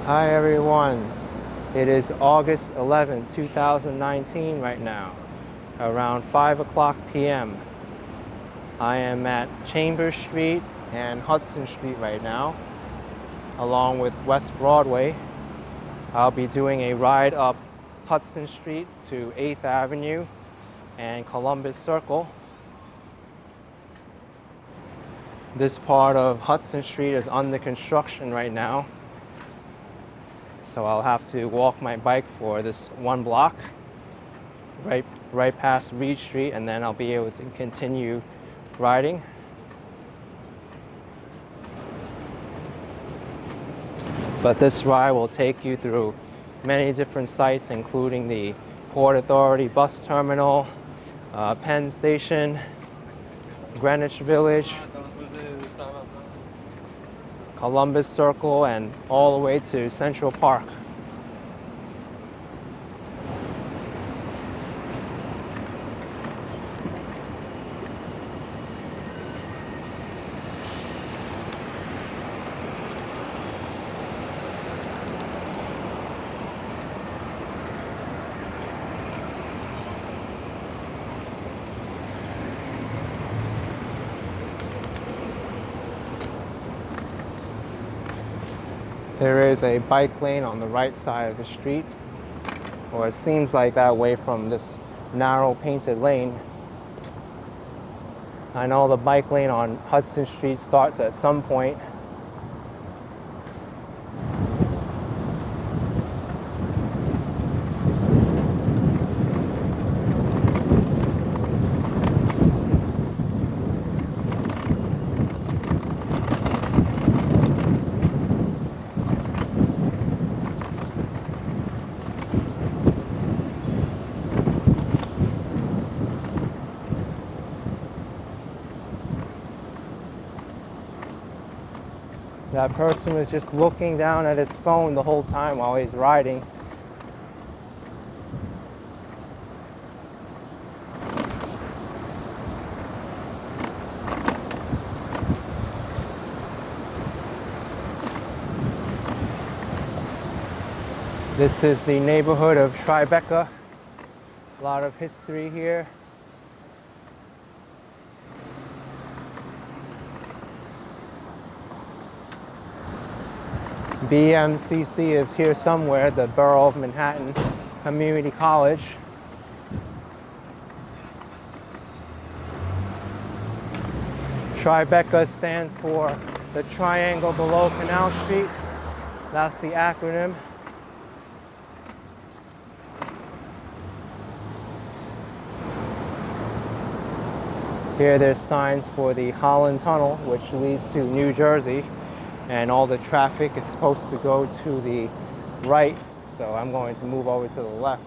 Hi everyone, it is August 11, 2019 right now, around 5 o'clock p.m. I am at Chambers Street and Hudson Street right now, along with West Broadway. I'll be doing a ride up Hudson Street to 8th Avenue and Columbus Circle. This part of Hudson Street is under construction right now, so I'll have to walk my bike for this one block right past Reed Street, and then I'll be able to continue riding. But this ride will take you through many different sites, including the Port Authority bus terminal, Penn Station, Greenwich Village, Columbus Circle, and all the way to Central Park. There is a bike lane on the right side of the street, or it seems like that way from this narrow painted lane. I know the bike lane on Hudson Street starts at some point. That person was just looking down at his phone the whole time while he's riding. This is the neighborhood of TriBeCa. A lot of history here. BMCC is here somewhere, the Borough of Manhattan Community College. TriBeCa stands for the triangle below Canal Street. That's the acronym. Here there's signs for the Holland Tunnel, which leads to New Jersey. And all the traffic is supposed to go to the right, so I'm going to move over to the left.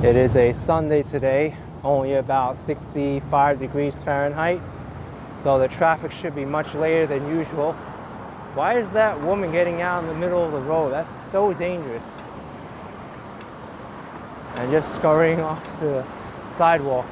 It is a Sunday today. Only about 65 degrees Fahrenheit, so the traffic should be much later than usual. Why is that woman getting out in the middle of the road? That's so dangerous. And just scurrying off to the sidewalk.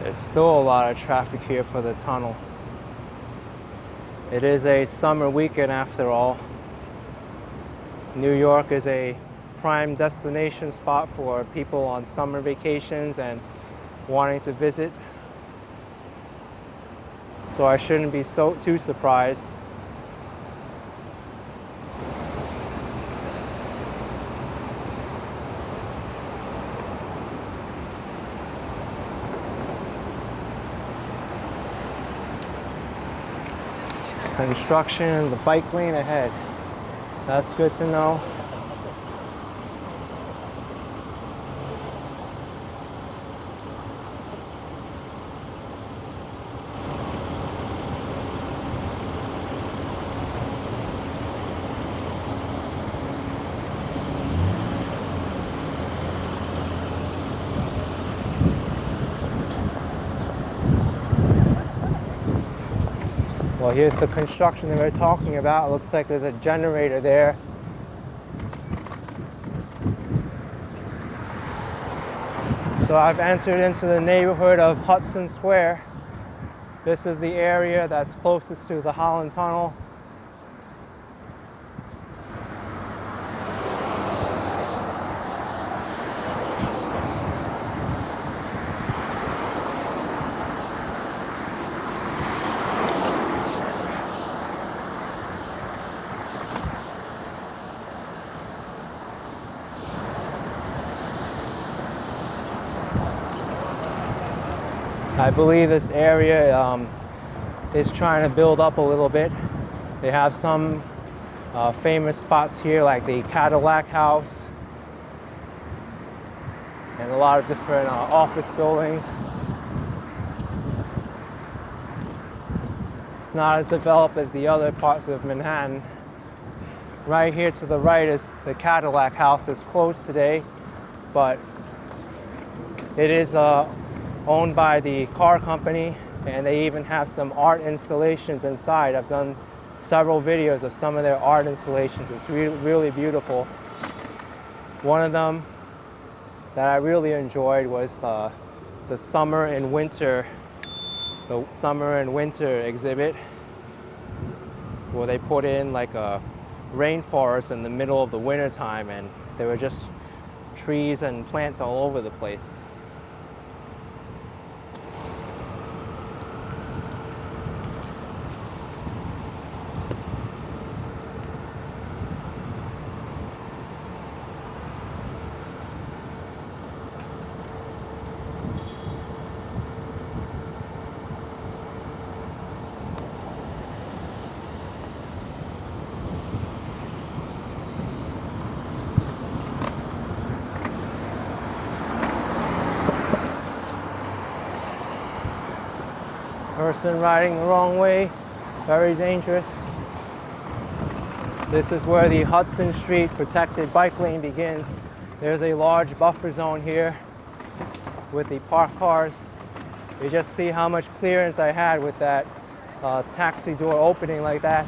There's still a lot of traffic here for the tunnel. It is a summer weekend after all. New York is a prime destination spot for people on summer vacations and wanting to visit. so I shouldn't be too surprised. Construction, the bike lane ahead. That's good to know. Well, here's the construction that we're talking about. It looks like there's a generator there. So I've entered into the neighborhood of Hudson Square. This is the area that's closest to the Holland Tunnel. I believe this area is trying to build up a little bit. They have some famous spots here like the Cadillac House and a lot of different office buildings. It's not as developed as the other parts of Manhattan. Right here to the right is the Cadillac House. It's closed today, but it is owned by the car company, and they even have some art installations inside. I've done several videos of some of their art installations. It's really beautiful. One of them that I really enjoyed was the summer and winter exhibit, where they put in like a rainforest in the middle of the winter time, and there were just trees and plants all over the place. Person riding the wrong way, very dangerous. This is where the Hudson Street protected bike lane begins. There's a large buffer zone here with the parked cars. You just see how much clearance I had with that taxi door opening like that.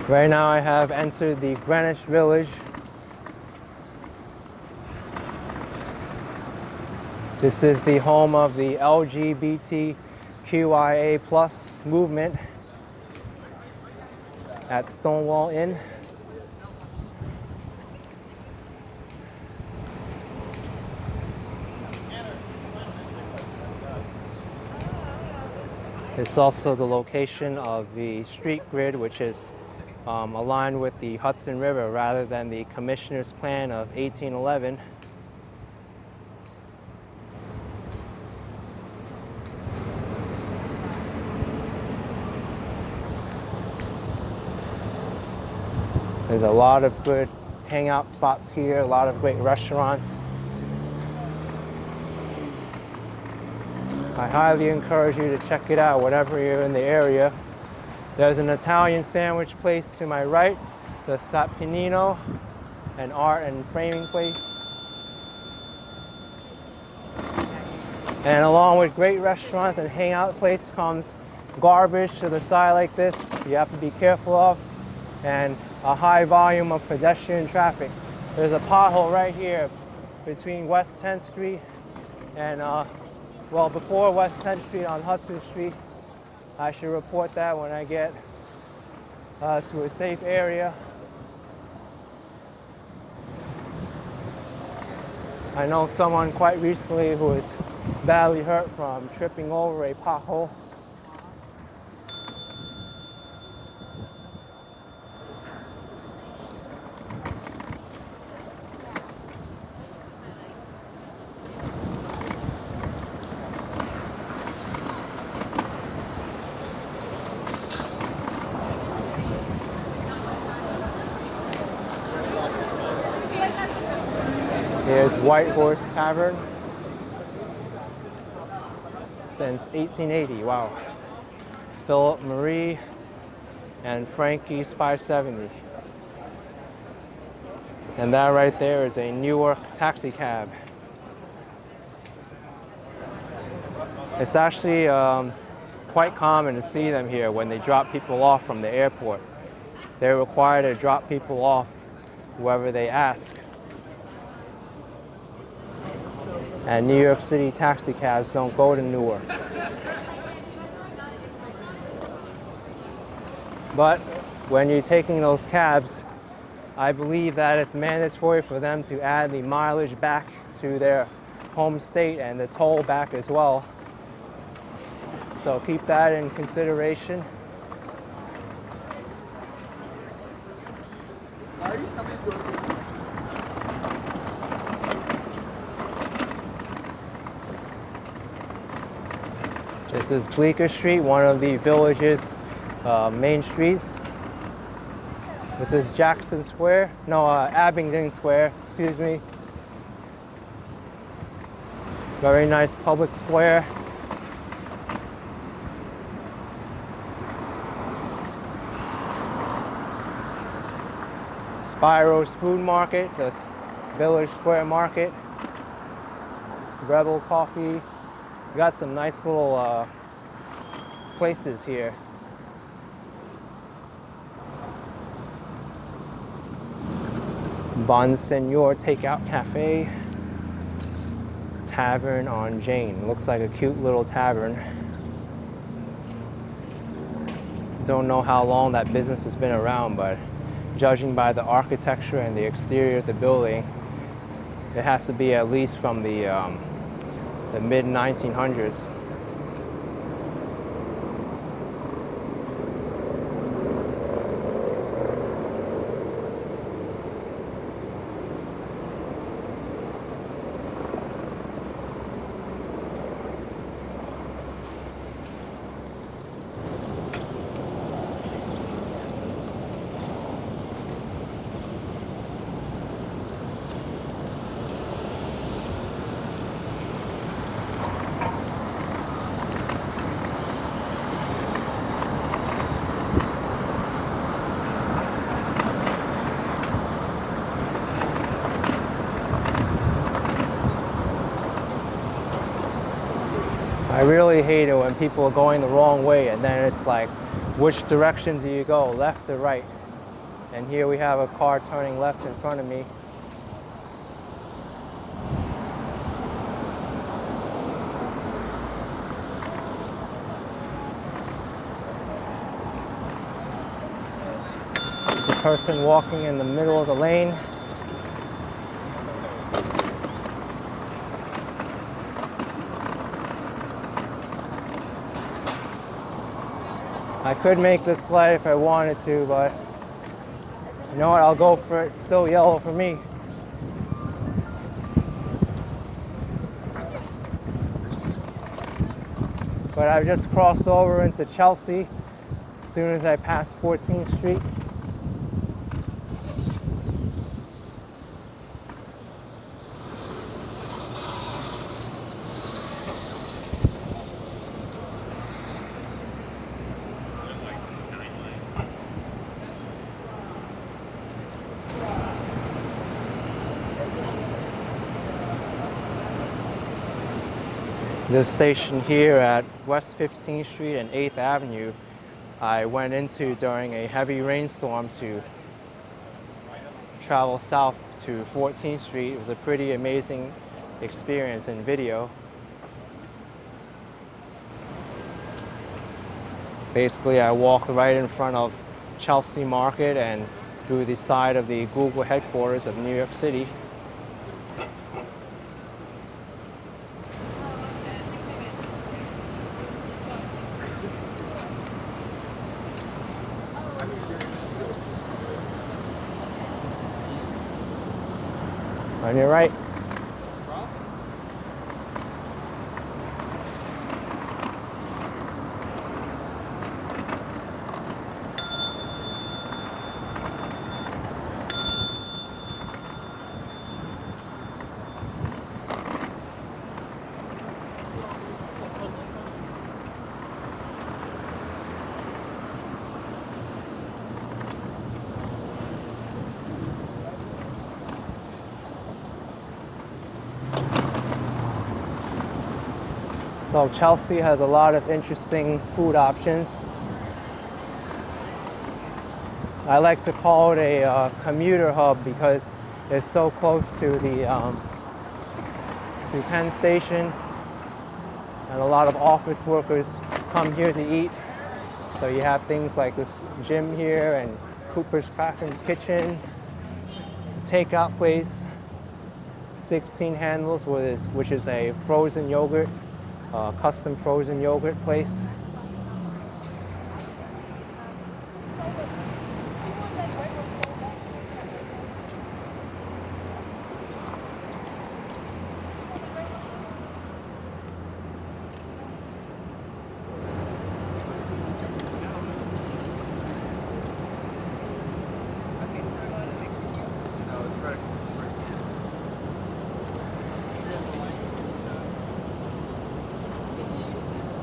Right now I have entered the Greenwich Village. This is the home of the LGBTQIA+ movement at Stonewall Inn. It's also the location of the street grid, which is aligned with the Hudson River rather than the Commissioner's Plan of 1811. There's a lot of good hangout spots here, a lot of great restaurants. I highly encourage you to check it out, whatever you're in the area. There's an Italian sandwich place to my right. the Sapinino, an art and framing place. And along with great restaurants and hangout place comes garbage to the side like this. You have to be careful of, and a high volume of pedestrian traffic. There's a pothole right here between West 10th Street and, well, before West 10th Street on Hudson Street. I should report that when I get to a safe area. I know someone quite recently who was badly hurt from tripping over a pothole. Here's White Horse Tavern. Since 1880, wow. Philip Marie and Frankie's 570. And that right there is a Newark taxi cab. It's actually quite common to see them here when they drop people off from the airport. They're required to drop people off whoever they ask. And New York City taxi cabs don't go to Newark. But when you're taking those cabs, I believe that it's mandatory for them to add the mileage back to their home state and the toll back as well. So keep that in consideration. This is Bleecker Street, one of the village's main streets. This is Jackson Square, no, Abingdon Square, excuse me. Very nice public square. Spiro's Food Market, the Village Square Market. Rebel Coffee. We got some nice little places here. Bon Senor Takeout Cafe. Tavern on Jane. Looks like a cute little tavern. Don't know how long that business has been around, but judging by the architecture and the exterior of the building, it has to be at least from the mid-1900s. I really hate it when people are going the wrong way and then it's like, which direction do you go, left or right? And here we have a car turning left in front of me. There's a person walking in the middle of the lane. I could make this light if I wanted to, but you know what, I'll go for it. It's still yellow for me. But I've just crossed over into Chelsea as soon as I pass 14th Street. This station here at West 15th Street and 8th Avenue, I went into during a heavy rainstorm to travel south to 14th Street. It was a pretty amazing experience in video. Basically, I walked right in front of Chelsea Market and through the side of the Google headquarters of New York City. On your right. So Chelsea has a lot of interesting food options. I like to call it a commuter hub because it's so close to the to Penn Station, and a lot of office workers come here to eat. So you have things like this gym here and Cooper's Craft and Kitchen, takeout place, 16 Handles, which is a frozen yogurt. Custom frozen yogurt place.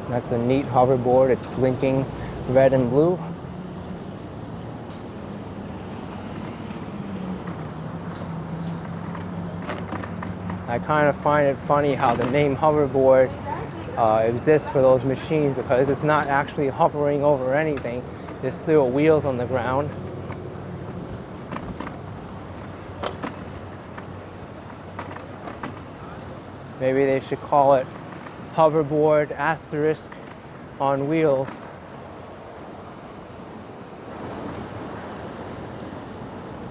That's a neat hoverboard. It's blinking red and blue. I kind of find it funny how the name hoverboard exists for those machines, because it's not actually hovering over anything. There's still wheels on the ground. Maybe they should call it hoverboard asterisk on wheels.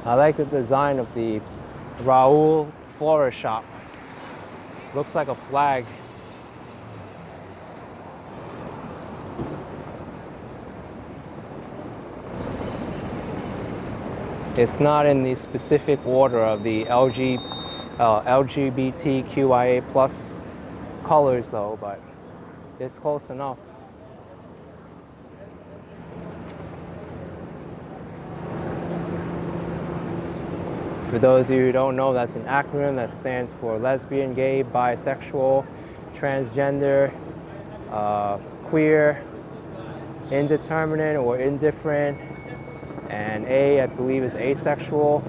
I like the design of the ⁴ florist shop. Looks like a flag. It's not in the specific order of the LGBTQIA+ colors though, but it's close enough. For those of you who don't know, that's an acronym that stands for lesbian, gay, bisexual, transgender, queer, indeterminate or indifferent, and A, I believe, is asexual,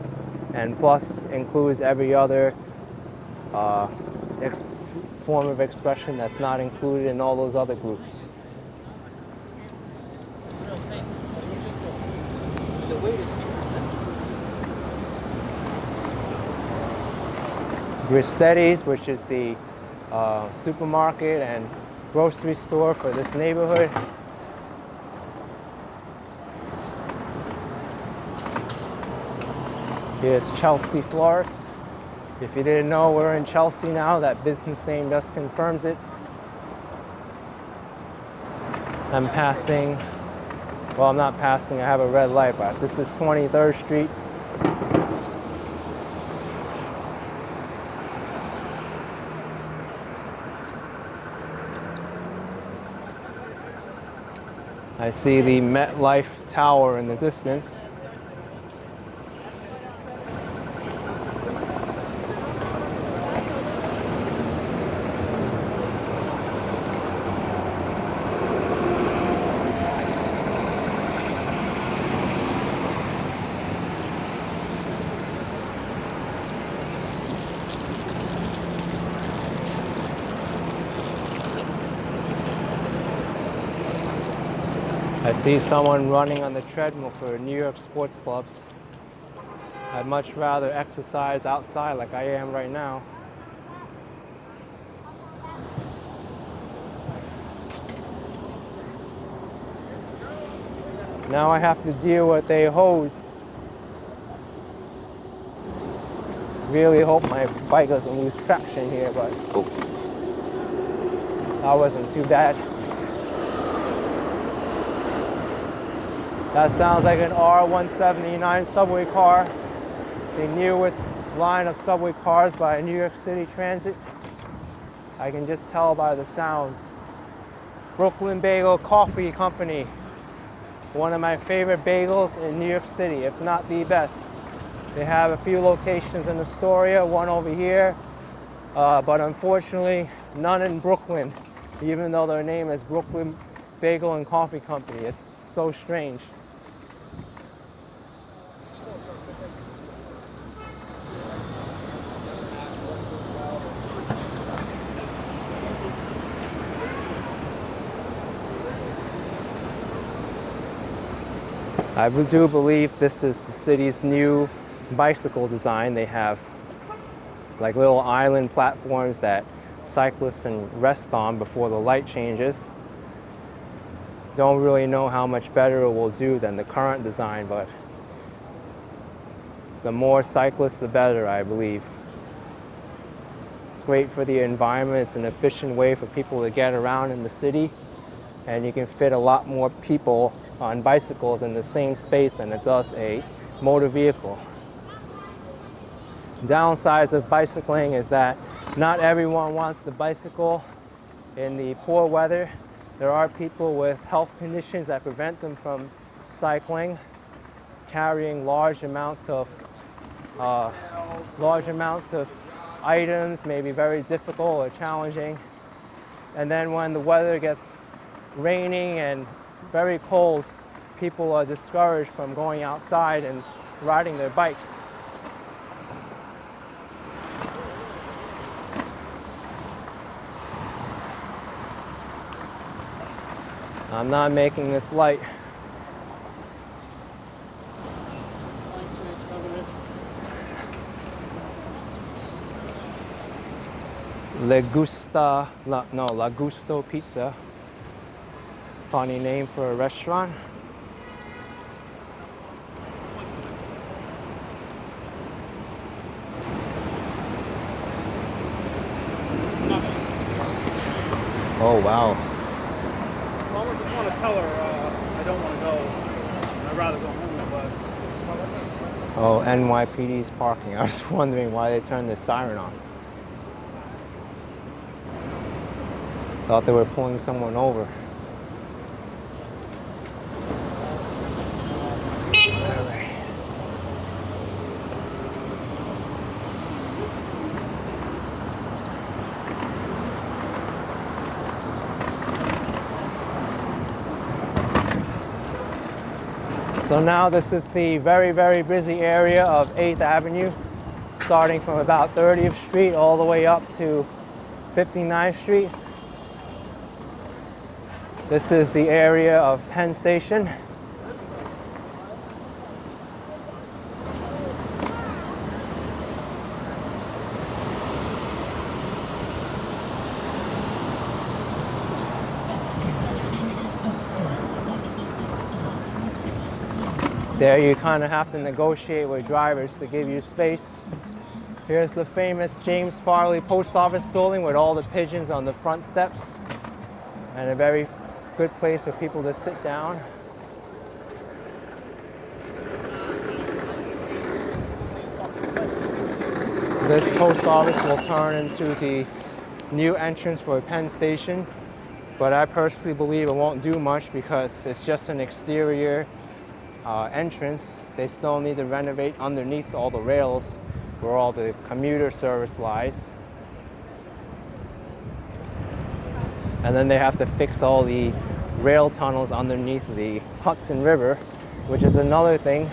and plus includes every other form of expression that's not included in all those other groups. Gestalt, which is the supermarket and grocery store for this neighborhood. Here's Chelsea Florist. If you didn't know, we're in Chelsea now. That business name just confirms it. I'm passing, well, I'm not passing, I have a red light, but this is 23rd Street. I see the MetLife Tower in the distance. I see someone running on the treadmill for New York sports clubs. I'd much rather exercise outside like I am right now. Now I have to deal with a hose. Really hope my bike doesn't lose traction here, but that wasn't too bad. That sounds like an R179 subway car, the newest line of subway cars by New York City Transit. I can just tell by the sounds. Brooklyn Bagel Coffee Company, one of my favorite bagels in New York City, if not the best. They have a few locations in Astoria, one over here, but unfortunately none in Brooklyn, even though their name is Brooklyn Bagel and Coffee Company. It's so strange. I do believe this is the city's new bicycle design. They have like little island platforms that cyclists can rest on before the light changes. Don't really know how much better it will do than the current design, but the more cyclists, the better, I believe. It's great for the environment. It's an efficient way for people to get around in the city, and you can fit a lot more people on bicycles in the same space than it does a motor vehicle. Downsides of bicycling is that not everyone wants to bicycle in the poor weather. There are people with health conditions that prevent them from cycling. Carrying large amounts of items may be very difficult or challenging. And then when the weather gets raining and very cold, people are discouraged from going outside and riding their bikes. I'm not making this light. La Gusto Pizza. Funny name for a restaurant. Oh wow. I almost just want to tell her I don't want to go. I'd rather go home, but. Oh, NYPD's parking. I was wondering why they turned the siren on. Thought they were pulling someone over. So now this is the very, very busy area of 8th Avenue, starting from about 30th Street all the way up to 59th Street. This is the area of Penn Station. There you kind of have to negotiate with drivers to give you space. Here's the famous James Farley Post Office building with all the pigeons on the front steps, and a very good place for people to sit down. This post office will turn into the new entrance for Penn Station, but I personally believe it won't do much because it's just an exterior entrance. They still need to renovate underneath all the rails where all the commuter service lies. And then they have to fix all the rail tunnels underneath the Hudson River, which is another thing.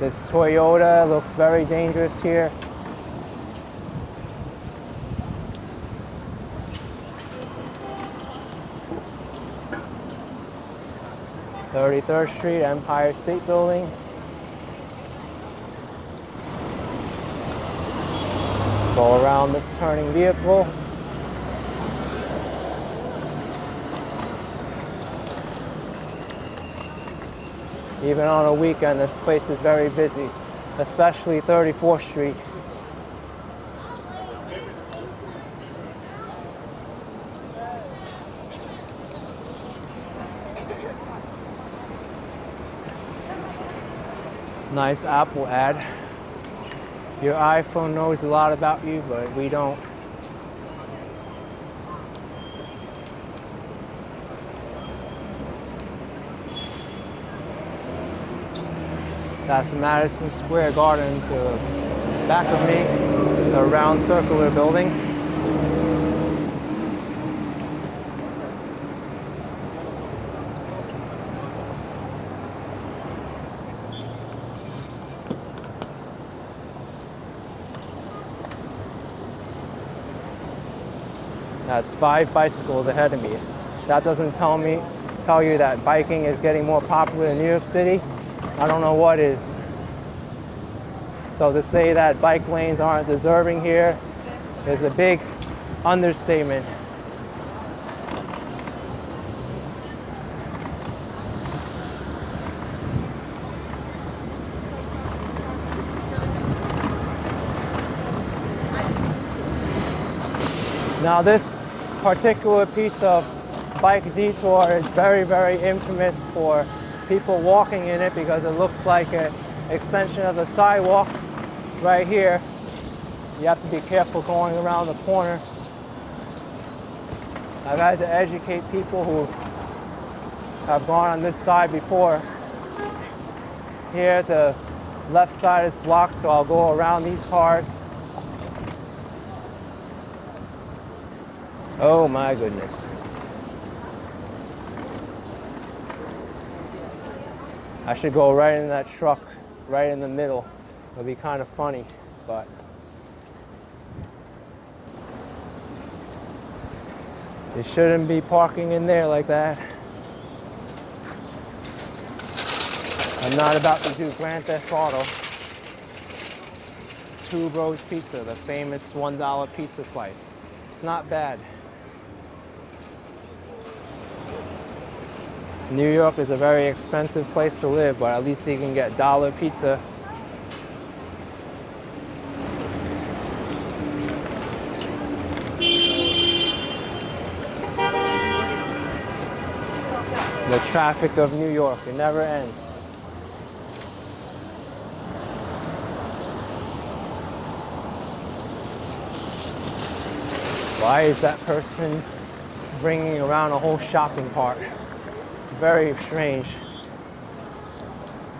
This Toyota looks very dangerous here. (33rd Street, Empire State Building). Go around this turning vehicle. Even on a weekend, this place is very busy, especially 34th Street. Nice Apple ad. Your iPhone knows a lot about you, but we don't. That's Madison Square Garden to the back of me, the round circular building. That's 5 bicycles ahead of me. That doesn't tell you that biking is getting more popular in New York City. I don't know what is. So to say that bike lanes aren't deserving here is a big understatement. Now this particular piece of bike detour is very, very infamous for people walking in it because it looks like an extension of the sidewalk right here. You have to be careful going around the corner. I've had to educate people who have gone on this side before. Here the left side is blocked, so I'll go around these cars. Oh my goodness. I should go right in that truck, right in the middle. It'll be kind of funny, but they shouldn't be parking in there like that. I'm not about to do Grand Theft Auto. Two Bros Pizza, the famous $1 pizza slice. It's not bad. New York is a very expensive place to live, but at least you can get dollar pizza. The traffic of New York, it never ends. Why is that person bringing around a whole shopping cart? Very strange.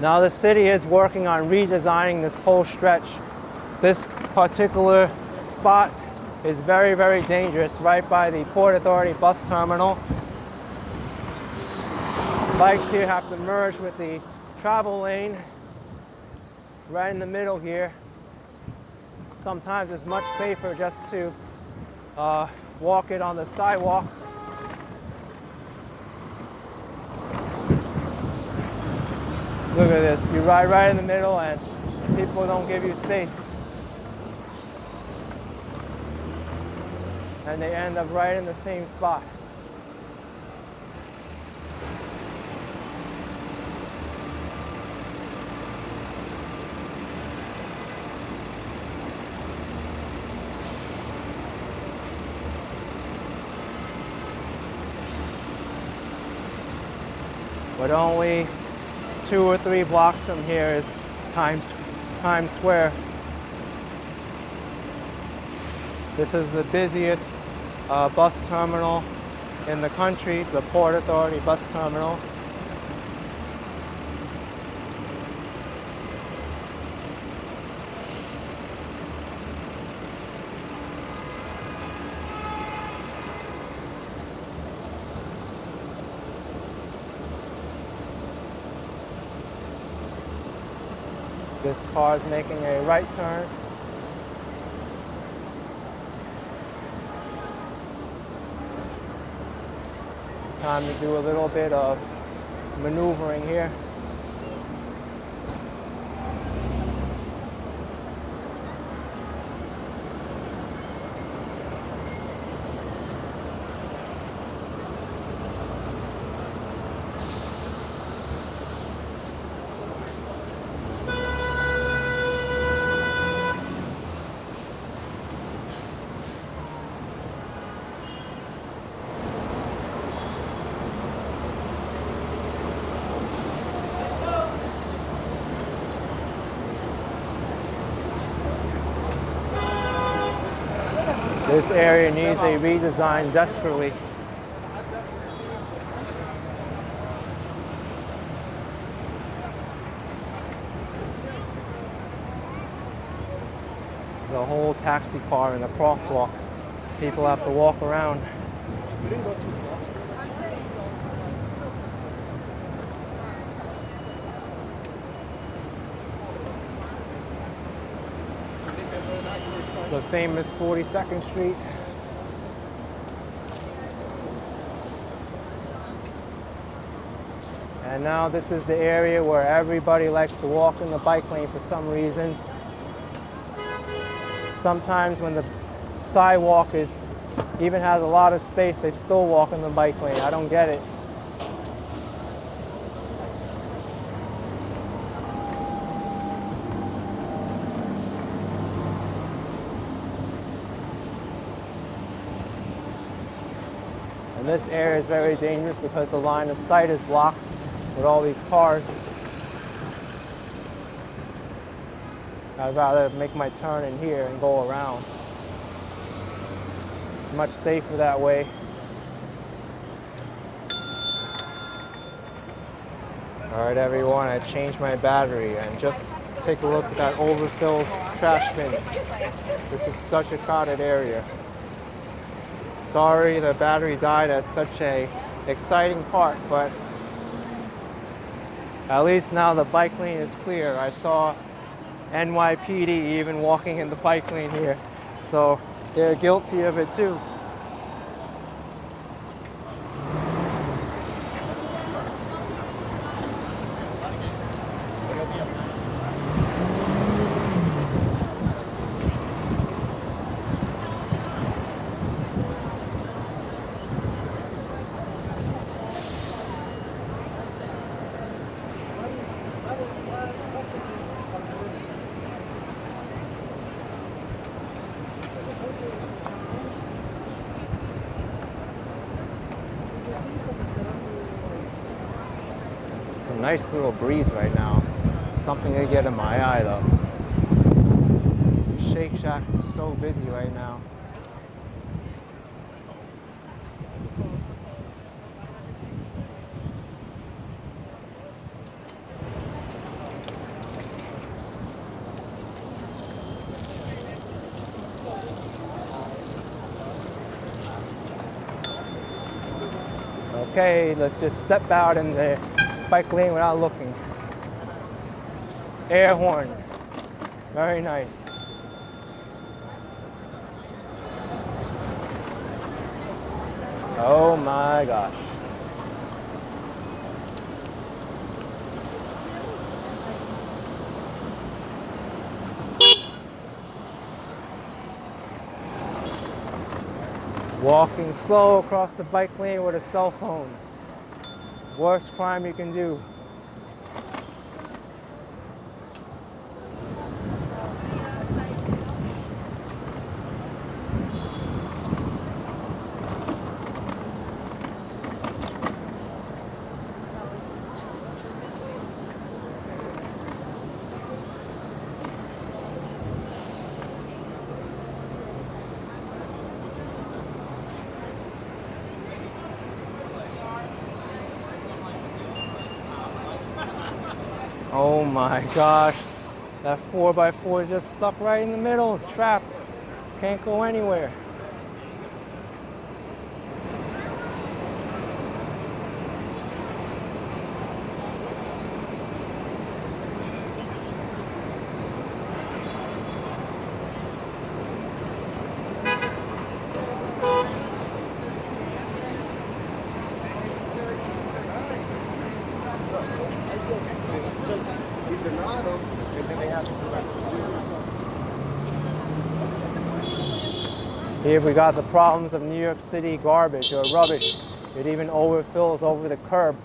Now the city is working on redesigning this whole stretch. This particular spot is very, very dangerous, right by the Port Authority bus terminal. Bikes here have to merge with the travel lane right in the middle here. Sometimes it's much safer just to walk it on the sidewalk. Look at this, you ride right in the middle and people don't give you space. And they end up right in the same spot. But only 2 or 3 blocks from here is Times Square. This is the busiest bus terminal in the country, the Port Authority bus terminal. This car is making a right turn. Time to do a little bit of maneuvering here. This area needs a redesign desperately. There's a whole taxi car in the crosswalk. People have to walk around. We didn't go too far. The famous 42nd Street. And now this is the area where everybody likes to walk in the bike lane for some reason. Sometimes when the sidewalk even has a lot of space, they still walk in the bike lane. I don't get it. And this area is very dangerous because the line of sight is blocked with all these cars. I'd rather make my turn in here and go around. Much safer that way. All right, everyone, I changed my battery, and just take a look at that overfilled trash bin. This is such a crowded area. Sorry the battery died at such a exciting part, but at least now the bike lane is clear. I saw NYPD even walking in the bike lane here, so they're guilty of it too. It's a nice little breeze right now. Something to get in my eye though. Shake Shack is so busy right now. Okay, let's just step out in the bike lane without looking. Air horn. Very nice. Oh my gosh. Walking slow across the bike lane with a cell phone. Worst crime you can do. Oh my gosh, that 4x4 is just stuck right in the middle, trapped, can't go anywhere. Here we got the problems of New York City garbage or rubbish. It even overfills over the curb.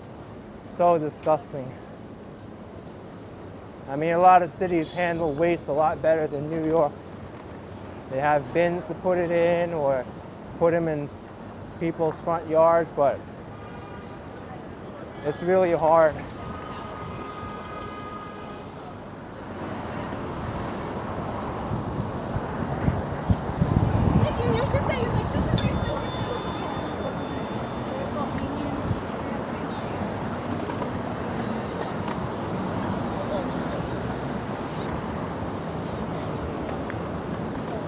So disgusting. I mean, a lot of cities handle waste a lot better than New York. They have bins to put it in or put them in people's front yards, but it's really hard.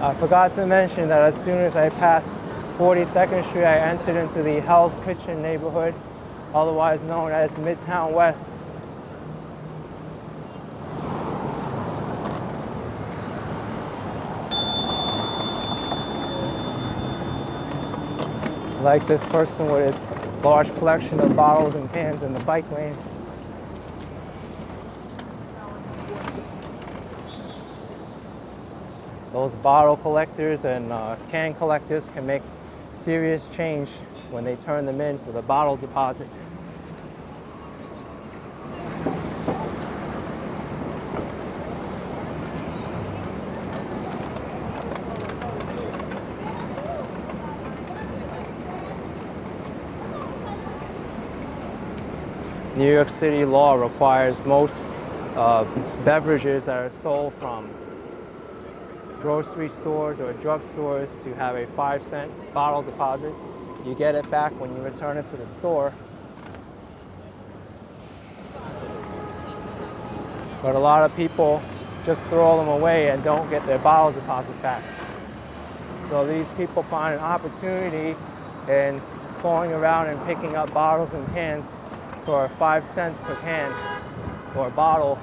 I forgot to mention that as soon as I passed 42nd Street, I entered into the Hell's Kitchen neighborhood, otherwise known as Midtown West. Like this person with his large collection of bottles and cans in the bike lane. Those bottle collectors and can collectors can make serious change when they turn them in for the bottle deposit. New York City law requires most beverages that are sold from grocery stores or drugstores to have a 5-cent bottle deposit. You get it back when you return it to the store. But a lot of people just throw them away and don't get their bottle deposit back. So these people find an opportunity in going around and picking up bottles and cans for 5 cents per can or bottle.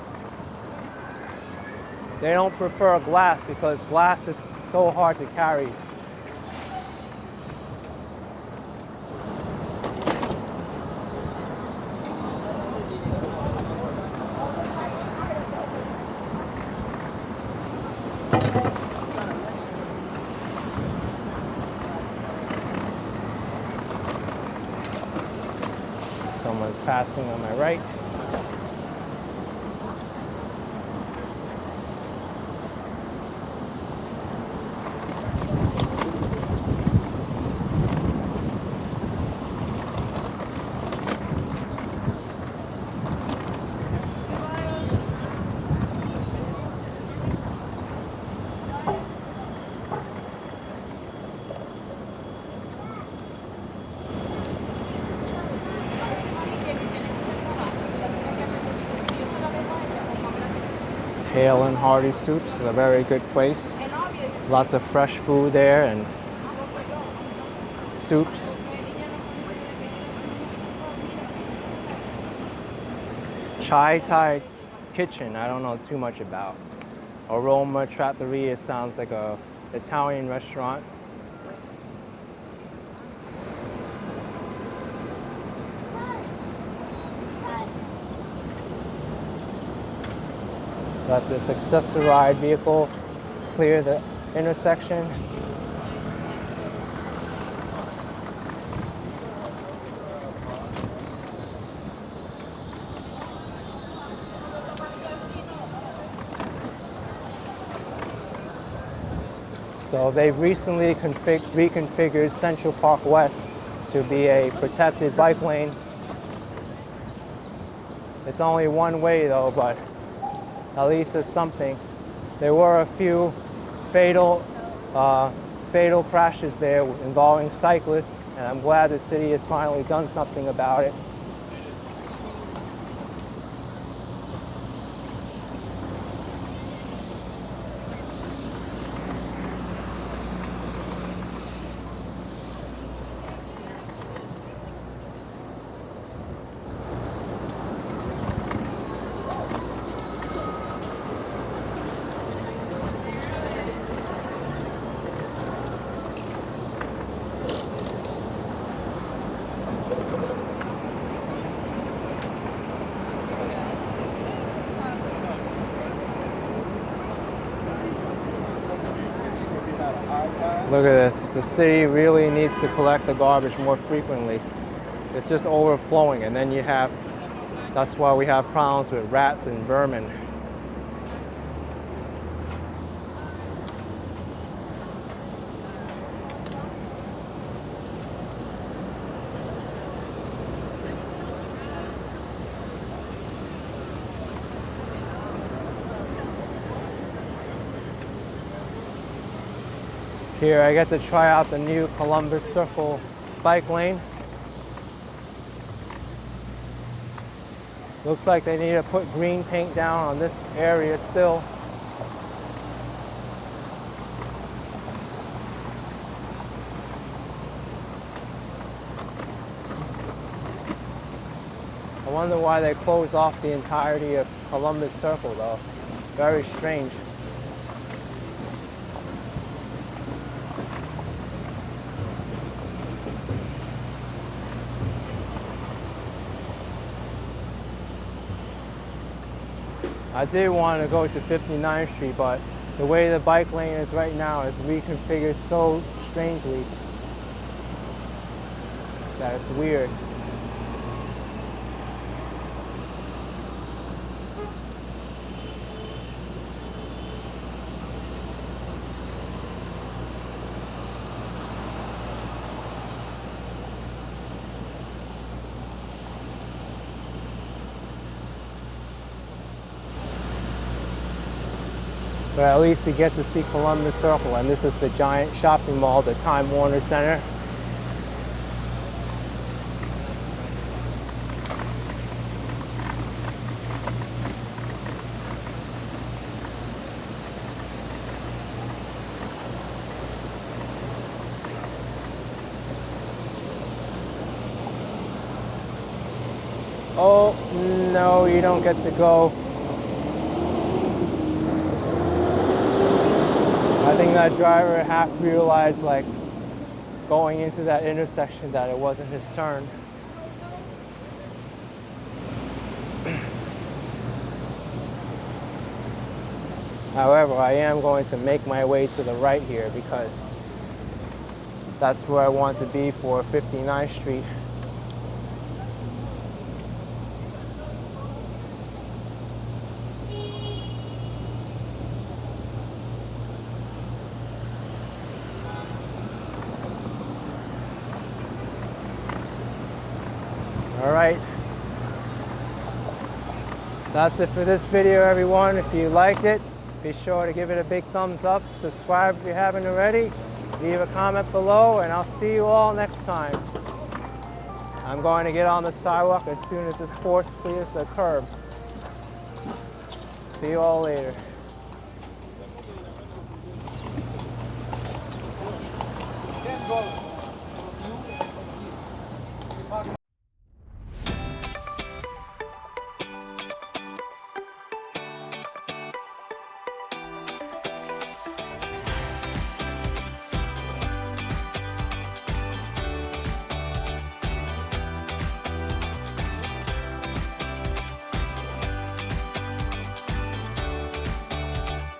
They don't prefer glass because glass is so hard to carry. Someone's passing on my right. Hale and Hearty Soups is a very good place. Lots of fresh food there and soups. Chai Thai Kitchen, I don't know too much about. Aroma Trattoria sounds like a Italian restaurant. Let this accessorized vehicle clear the intersection. So they've recently reconfigured Central Park West to be a protected bike lane. It's only one way though, but at least it's something. There were a few fatal crashes there involving cyclists, and I'm glad the city has finally done something about it. Look at this. The city really needs to collect the garbage more frequently. It's just overflowing, and then that's why we have problems with rats and vermin. Here I get to try out the new Columbus Circle bike lane. Looks like they need to put green paint down on this area still. I wonder why they closed off the entirety of Columbus Circle though. Very strange. I did want to go to 59th Street, but the way the bike lane is right now is reconfigured so strangely that it's weird. But at least you get to see Columbus Circle, and this is the giant shopping mall, the Time Warner Center. Oh, no, you don't get to go. I think that driver half realized, like, going into that intersection that it wasn't his turn. However, I am going to make my way to the right here because that's where I want to be for 59th Street. All right, that's it for this video, everyone. If you liked it, be sure to give it a big thumbs up, subscribe if you haven't already, leave a comment below, and I'll see you all next time. I'm going to get on the sidewalk as soon as this horse clears the curb. See you all later.